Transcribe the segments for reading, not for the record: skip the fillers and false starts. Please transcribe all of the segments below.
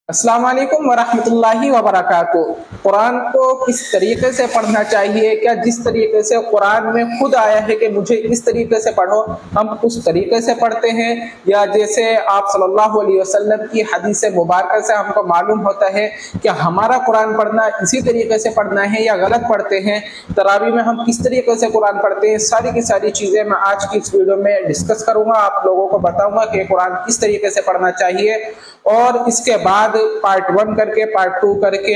अस्सलाम वालेकुम वरहमतुल्लाहि वबरकातुहू। कुरान को किस तरीके से पढ़ना चाहिए, क्या जिस तरीके से कुरान में खुद आया है कि मुझे इस तरीके से पढ़ो, हम उस तरीके से पढ़ते हैं, या जैसे आप सल्लल्लाहु अलैहि वसल्लम की हदीस मुबारक से हमको मालूम होता है कि हमारा कुरान पढ़ना इसी तरीके से पढ़ना है या गलत पढ़ते हैं। तरावी में हम किस तरीके से कुरान पढ़ते हैं, सारी की सारी चीज़ें मैं आज की इस वीडियो में डिस्कस करूँगा। आप लोगों को बताऊँगा कि कुरान किस तरीके से पढ़ना चाहिए, और इसके बाद पार्ट 1 करके पार्ट 2 करके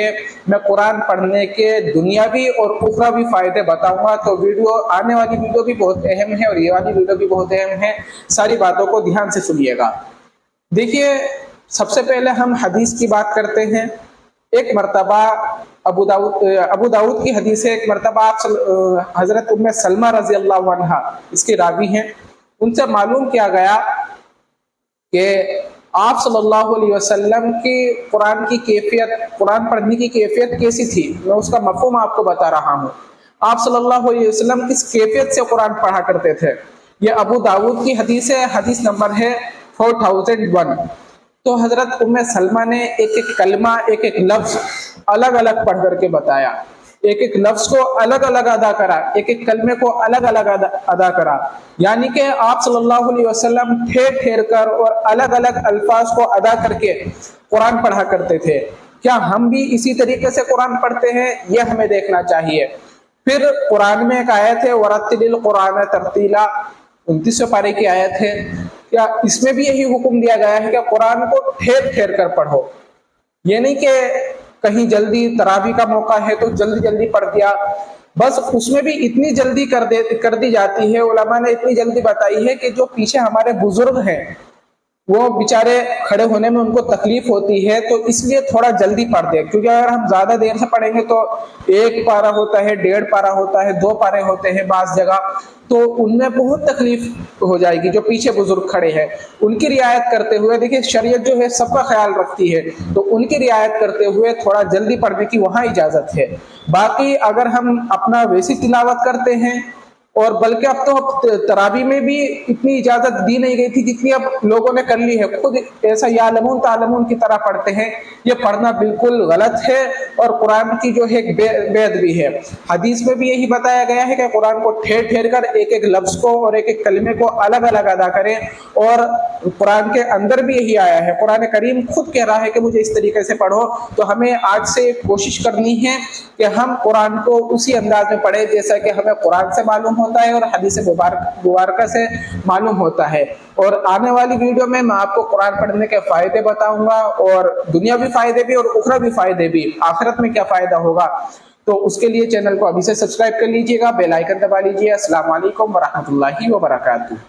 मैं कुरान पढ़ने के दुनियावी और उखरावी फायदे बताऊंगा। तो वीडियो आने वाली वीडियो भी बहुत अहम है और ये वाली वीडियो भी बहुत अहम है, सारी बातों को ध्यान से सुनिएगा। देखिए, सबसे पहले हम हदीस की बात करते हैं। एक मरतबा अबू दाऊद की हदीस है। एक मरतबा आप हजरत उम्मे सलमा रजी अल्लाह अन्हा इसकी रावी हैं, उनसे मालूम किया गया कि आप सल्लल्लाहु अलैहि वसल्लम की कुरान की कैफियत, कुरान पढ़ने की कैफियत कैसी थी। मैं उसका मफ़हूम आपको बता रहा हूँ। आप सल्लल्लाहु अलैहि वसल्लम किस कैफियत से कुरान पढ़ा करते थे। ये अबू दाऊद की हदीस है, हदीस नंबर है 4001। तो हजरत उम्मे सलमा ने एक एक कलमा, एक एक लफ्ज अलग अलग पढ़ करके बताया, एक एक लफ्ज को अलग अलग अदा करा, एक एक कलमे को अलग अलग अदा करा। यानी कि आप सल्लल्लाहु अलैहि वसल्लम ठेर ठेर कर और अलग अलग अल्फाज को अदा करके कुरान पढ़ा करते थे। क्या हम भी इसी तरीके से कुरान पढ़ते हैं, यह हमें देखना चाहिए। फिर कुरान में एक आयत है, वरत्तिलिल कुरान तरतीला, 29वें पारे की आयत है। क्या इसमें भी यही हुक्म दिया गया है कि कुरान को ठेर ठेर कर पढ़ो। ये नहीं कि कहीं जल्दी तरावी का मौका है तो जल्दी जल्दी पढ़ दिया, बस उसमें भी इतनी जल्दी कर दी जाती है। उलमा ने इतनी जल्दी बताई है कि जो पीछे हमारे बुजुर्ग हैं वो बेचारे खड़े होने में उनको तकलीफ होती है, तो इसलिए थोड़ा जल्दी पढ़ दे। क्योंकि अगर हम ज्यादा देर से पढ़ेंगे तो 1 पारा होता है, 1.5 पारा होता है, 2 पारे होते हैं बास जगह, तो उनमें बहुत तकलीफ हो जाएगी। जो पीछे बुजुर्ग खड़े हैं उनकी रियायत करते हुए, देखिए शरीयत जो है सबका ख्याल रखती है, तो उनकी रियायत करते हुए थोड़ा जल्दी पढ़ने की वहां इजाजत है। बाकी अगर हम अपना वैसी तिलावत करते हैं, और बल्कि अब तो तरावी में भी इतनी इजाजत दी नहीं गई थी जितनी अब लोगों ने कर ली है। खुद ऐसा यालमून तालमून की तरह पढ़ते हैं, ये पढ़ना बिल्कुल गलत है और कुरान की जो है बेअदबी है। हदीस में भी यही बताया गया है कि कुरान को ठेर ठेर कर एक एक लफ्ज को और एक एक कलमे को अलग अलग अदा करें, और कुरान के अंदर भी यही आया है। कुरान करीम खुद कह रहा है कि मुझे इस तरीके से पढ़ो। तो हमें आज से कोशिश करनी है कि हम कुरान को उसी अंदाज में पढ़े जैसा कि हमें कुरान से मालूम होता है और हदीस मुबारक से मालूम होता है। और आने वाली वीडियो में मैं आपको कुरान पढ़ने के फायदे बताऊंगा, और दुनियावी फायदे भी और उखरावी फायदे भी, आखिरत में क्या फायदा होगा। तो उसके लिए चैनल को अभी से सब्सक्राइब कर लीजिएगा, बेल आइकन दबा लीजिए। अस्सलाम वालेकुम वरहमतुल्लाहि वबरकातुहू।